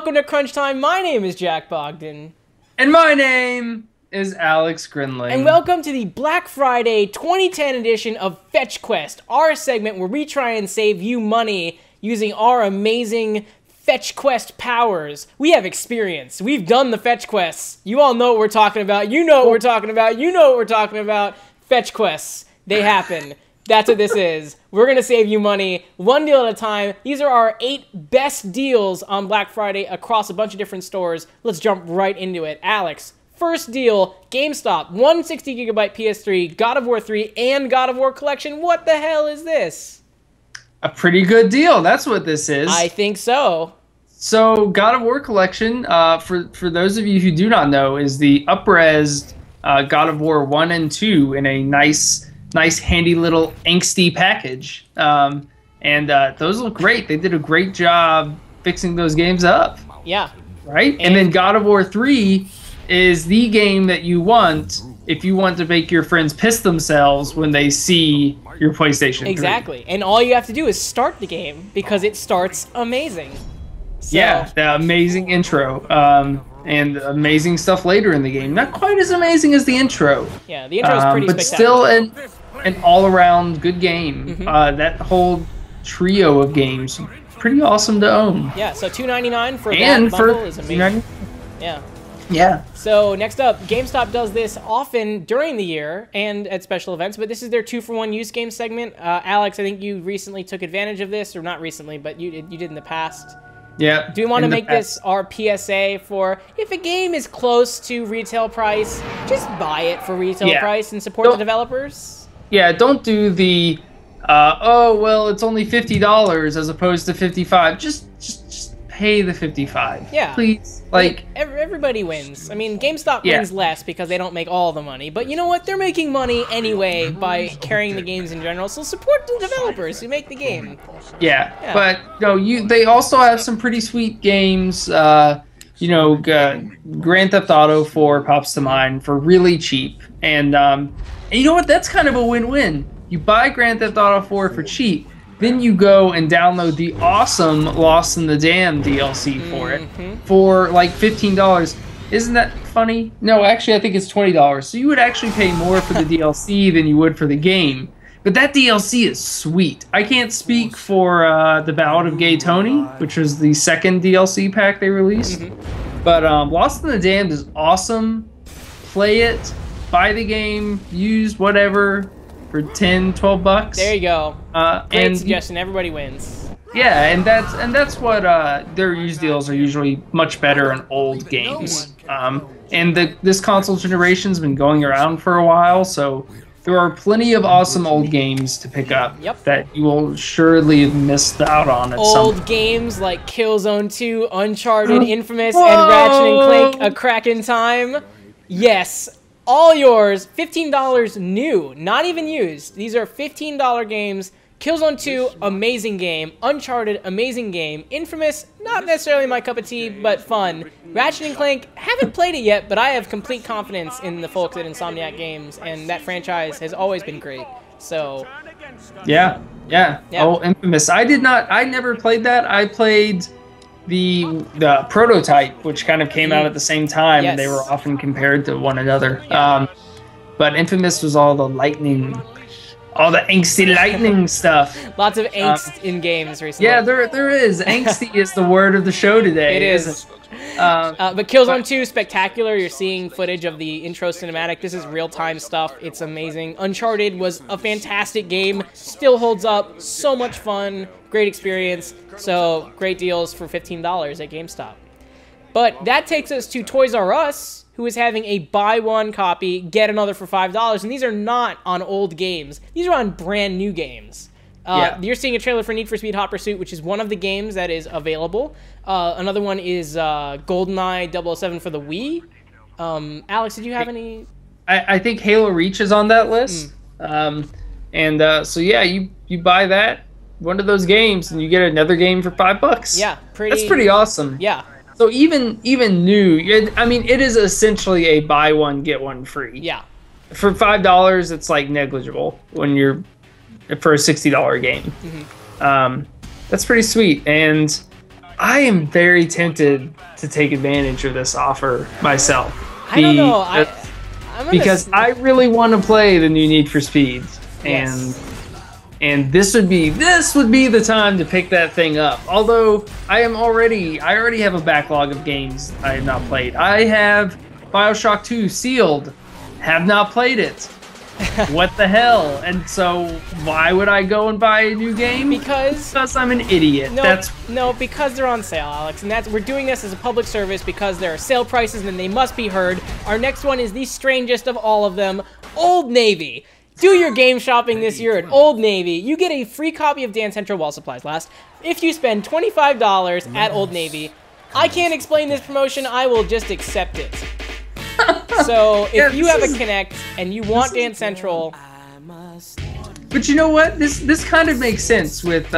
welcome to Crunch Time. My name is Jack Bogdan. And my name is Alex Grinling. And welcome to the Black Friday 2010 edition of Fetch Quest, our segment where we try and save you money using our amazing Fetch Quest powers. We have experience. We've done the Fetch Quests. You all know what we're talking about. You know what we're talking about. You know what we're talking about. Fetch Quests. They happen. That's what this is. We're going to save you money one deal at a time. These are our 8 best deals on Black Friday across a bunch of different stores. Let's jump right into it. Alex, first deal, GameStop, 160GB PS3, God of War 3, and God of War Collection. What the hell is this? A pretty good deal. That's what this is. I think so. So, God of War Collection, for those of you who do not know, is the up-res God of War 1 and 2 in a nice, handy little angsty package. And those look great. They did a great job fixing those games up. Yeah. Right? And then God of War 3 is the game that you want if you want to make your friends piss themselves when they see your PlayStation 3. Exactly. And all you have to do is start the game because it starts amazing. So, yeah, the amazing intro. And amazing stuff later in the game. Not quite as amazing as the intro. Yeah, the intro is pretty but spectacular. Still an all-around good game. Mm-hmm. That whole trio of games, pretty awesome to own. Yeah, so $2.99 for and that bundle is amazing. Yeah. Yeah. So next up, GameStop does this often during the year and at special events, but this is their 2-for-1 use game segment. Alex, I think you recently took advantage of this, or not recently, but you did in the past. Yeah. Do we want to make this our PSA for if a game is close to retail price, just buy it for retail price and support the developers? Yeah, don't do the, oh, well, it's only $50 as opposed to $55. Just pay the $55. Yeah. Please. Everybody wins. I mean, GameStop wins less because they don't make all the money. But you know what? They're making money anyway by carrying the games in general. So support the developers who make the game. Yeah. But no, they also have some pretty sweet games. Grand Theft Auto 4 pops to mind for really cheap. And you know what? That's kind of a win-win. You buy Grand Theft Auto 4 for cheap. Then you go and download the awesome Lost in the Dam DLC for it for like $15. Isn't that funny? No, actually, I think it's $20. So you would actually pay more for the DLC than you would for the game. But that DLC is sweet. I can't speak for the Ballad of Gay Tony, which was the second DLC pack they released. But Lost in the Dam is awesome. Play it, buy the game, use whatever for $10-12. There you go. Great suggestion. Everybody wins. Yeah, and that's what their used deals are usually much better in old games. And this console generation's been going around for a while, so there are plenty of awesome old games to pick up that you will surely have missed out on at some old games like Killzone 2, Uncharted, Infamous, and Ratchet & Clank: A Crack in Time. Yes. All yours, $15 new, not even used. These are $15 games. Killzone 2, amazing game. Uncharted, amazing game. Infamous, not necessarily my cup of tea, but fun. Ratchet & Clank, haven't played it yet, but I have complete confidence in the folks at Insomniac Games, and that franchise has always been great. So, yeah. Oh, Infamous. I never played that. I played the prototype, which kind of came out at the same time, and they were often compared to one another. But Infamous was all the angsty lightning stuff. Lots of angst in games recently. Yeah, there is. Angsty is the word of the show today. It is. But Killzone 2, spectacular. You're seeing footage of the intro cinematic. This is real-time stuff. It's amazing. Uncharted was a fantastic game. Still holds up. So much fun. Great experience. So, great deals for $15 at GameStop. But that takes us to Toys R Us, who is having a buy one copy, get another for $5. And these are not on old games. These are on brand new games. You're seeing a trailer for Need for Speed Hot Pursuit, which is one of the games that is available. Another one is GoldenEye 007 for the Wii. Alex, did you have any? I think Halo Reach is on that list. So yeah, you buy that, one of those games, and you get another game for $5. Yeah, that's pretty awesome. Yeah. So even new, I mean, it is essentially a buy one get one free. Yeah. For $5, it's like negligible when you're for a $60 game. That's pretty sweet. And I am very tempted to take advantage of this offer myself. I don't know. I'm gonna because I really want to play the new Need for Speed, Yes. and this would be the time to pick that thing up. Although I already have a backlog of games I have not played. I have BioShock 2 sealed, have not played it. What the hell? And so why would I go and buy a new game? Because I'm an idiot. No, because they're on sale, Alex, and we're doing this as a public service because there are sale prices and they must be heard. Our next one is the strangest of all of them, Old Navy. Do your game shopping this year at Old Navy. You get a free copy of Dance Central while supplies last if you spend $25 at Old Navy. I can't explain this promotion. I will just accept it. So if you have a Kinect and you want Dance Central, but you know what? This kind of makes sense with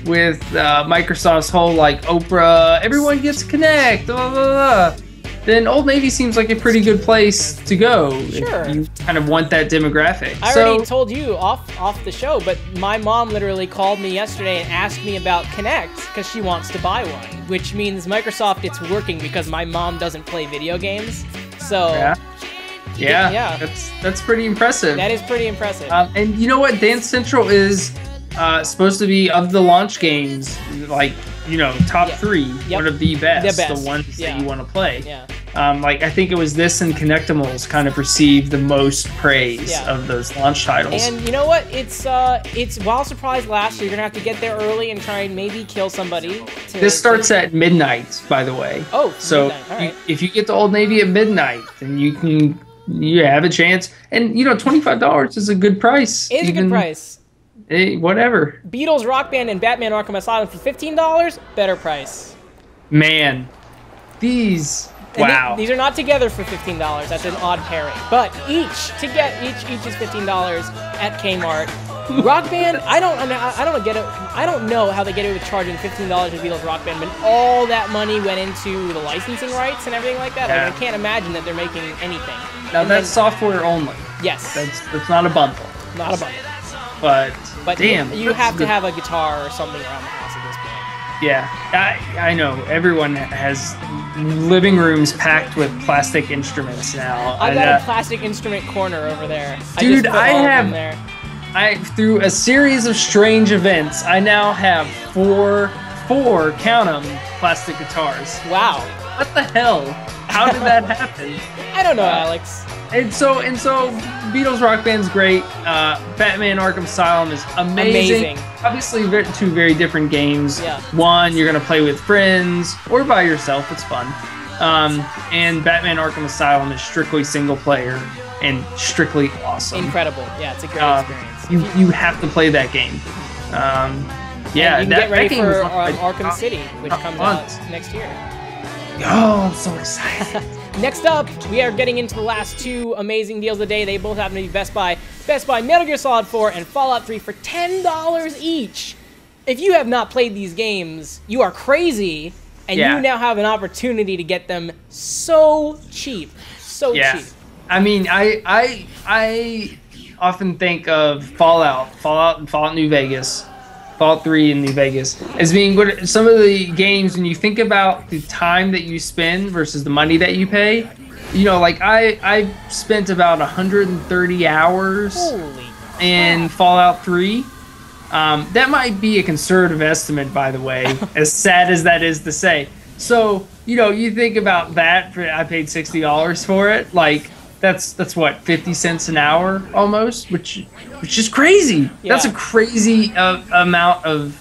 Microsoft's whole like Oprah, everyone gets Kinect, blah, blah, blah. Then Old Navy seems like a pretty good place to go. Sure. If you kind of want that demographic. I already told you off the show, but my mom literally called me yesterday and asked me about Kinect because she wants to buy one, which means Microsoft, it's working because my mom doesn't play video games. So yeah. That's pretty impressive. That is pretty impressive. And you know what? Dance Central is supposed to be, of the launch games, like, top 3, one of the best. The ones that you want to play. Yeah. Like, I think it was this and Connectimals kind of received the most praise of those launch titles. And you know what? It's while surprise lasts, you're gonna have to get there early and try and maybe kill somebody. This starts at midnight, by the way. Oh, so midnight. All right. if you get to Old Navy at midnight, then you have a chance. And $25 is a good price. It is a good price. Whatever. Beatles, Rock Band, and Batman Arkham Asylum for $15, better price. Man, these are not together for $15. That's an odd pairing. But each is $15 at Kmart. Rock Band, I don't get it. I don't know how they get it with charging $15 for Beatles Rock Band, but all that money went into the licensing rights and everything like that. Yeah. I can't imagine that they're making anything. Now that's software only. Yes. That's not a bundle. Not a bundle. But damn, you have to have a guitar or something around the house at this point. Yeah, I know. Everyone has living rooms packed with plastic instruments now. I've got a plastic instrument corner over there. Dude, through a series of strange events, I now have four, count 'em, plastic guitars. Wow. What the hell? How did that happen? I don't know, Alex. And so, Beatles Rock Band's great. Batman Arkham Asylum is amazing. Obviously, two very different games. Yeah. One, you're gonna play with friends or by yourself. It's fun. And Batman Arkham Asylum is strictly single player and strictly awesome. Incredible. Yeah, it's a great experience. You have to play that game. Yeah, and you can get ready for Arkham City, which comes out next year. Oh, I'm so excited. Next up, we are getting into the last 2 amazing deals of the day. They both happen to be Best Buy. Best Buy Metal Gear Solid 4 and Fallout 3 for $10 each. If you have not played these games, you are crazy, and you now have an opportunity to get them so cheap. So cheap. I mean, I often think of Fallout and Fallout New Vegas, Fallout 3 in New Vegas, as being some of the games, when you think about the time that you spend versus the money that you pay, like I spent about 130 hours in Fallout 3. That might be a conservative estimate, by the way, as sad as that is to say. So, you think about that, I paid $60 for it, like, that's what, 50 cents an hour almost, which is crazy. Yeah. That's a crazy amount of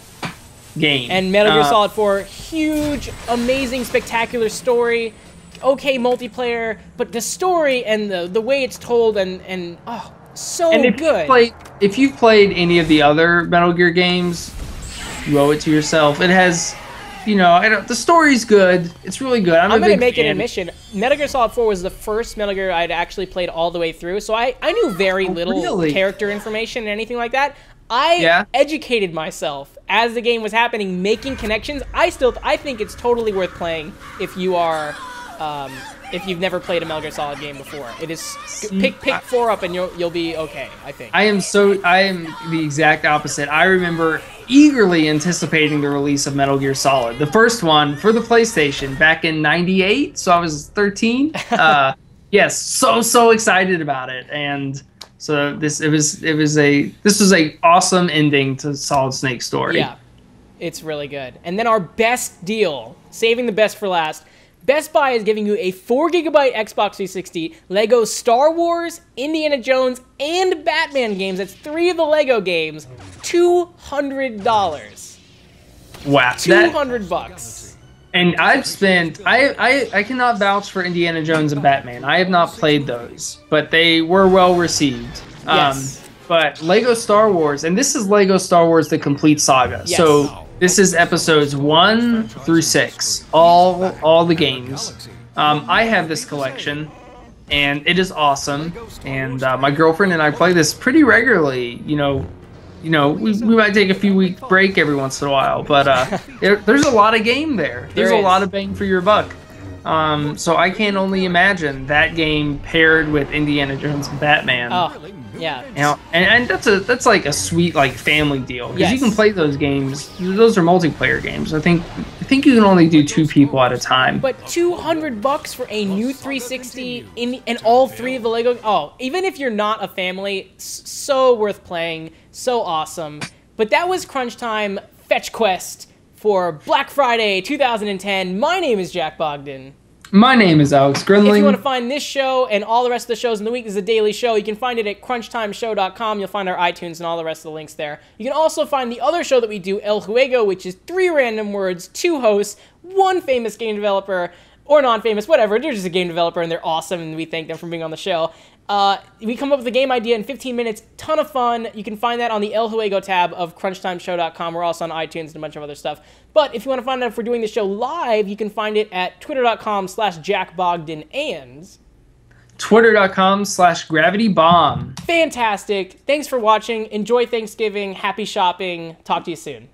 game. And Metal Gear Solid 4, huge, amazing, spectacular story, okay multiplayer, but the story and the way it's told and so good. If you've played any of the other Metal Gear games, you owe it to yourself. It has, the story's good. It's really good. I'm going to make an admission. Metal Gear Solid 4 was the first Metal Gear I'd actually played all the way through, so I knew very little character information and anything like that. I educated myself as the game was happening, making connections. I think it's totally worth playing if you are, if you've never played a Metal Gear Solid game before. It is pick 4 up and you'll be okay, I think. I am the exact opposite. I remember eagerly anticipating the release of Metal Gear Solid, the first one for the PlayStation back in '98. So I was 13. Yes, so excited about it, and so this was a awesome ending to Solid Snake's story. Yeah, it's really good. And then our best deal, saving the best for last. Best Buy is giving you a 4GB Xbox 360, Lego Star Wars, Indiana Jones, and Batman games. That's 3 of the Lego games. $200. Wow, $200. And I've spent. I cannot vouch for Indiana Jones and Batman. I have not played those, but they were well received. Yes. But Lego Star Wars, and this is Lego Star Wars: The Complete Saga. Yes. So this is episodes 1 through 6, all the games. I have this collection, and it is awesome. And my girlfriend and I play this pretty regularly. We might take a few week break every once in a while, but there's a lot of game there. There's a lot of bang for your buck. So I can only imagine that game paired with Indiana Jones and Batman. Oh, yeah. And that's like a sweet like family deal, because you can play those games. Those are multiplayer games. I think you can only do 2 people at a time. But $200 for a new 360 and all 3 of the Lego. Oh, even if you're not a family, so worth playing, so awesome. But that was Crunch Time Fetch Quest for Black Friday 2010. My name is Jack Bogdan. My name is Alex Grinling. If you want to find this show and all the rest of the shows in the week, this is a daily show. You can find it at crunchtimeshow.com. You'll find our iTunes and all the rest of the links there. You can also find the other show that we do, El Juego, which is 3 random words, 2 hosts, 1 famous game developer, or non-famous, whatever. They're just a game developer, and they're awesome, and we thank them for being on the show. We come up with a game idea in 15 minutes. Ton of fun. You can find that on the El Juego tab of crunchtimeshow.com. We're also on iTunes and a bunch of other stuff. But if you want to find out if we're doing the show live, you can find it at twitter.com/JackBogdan and twitter.com/GravityBomb. Fantastic. Thanks for watching. Enjoy Thanksgiving. Happy shopping. Talk to you soon.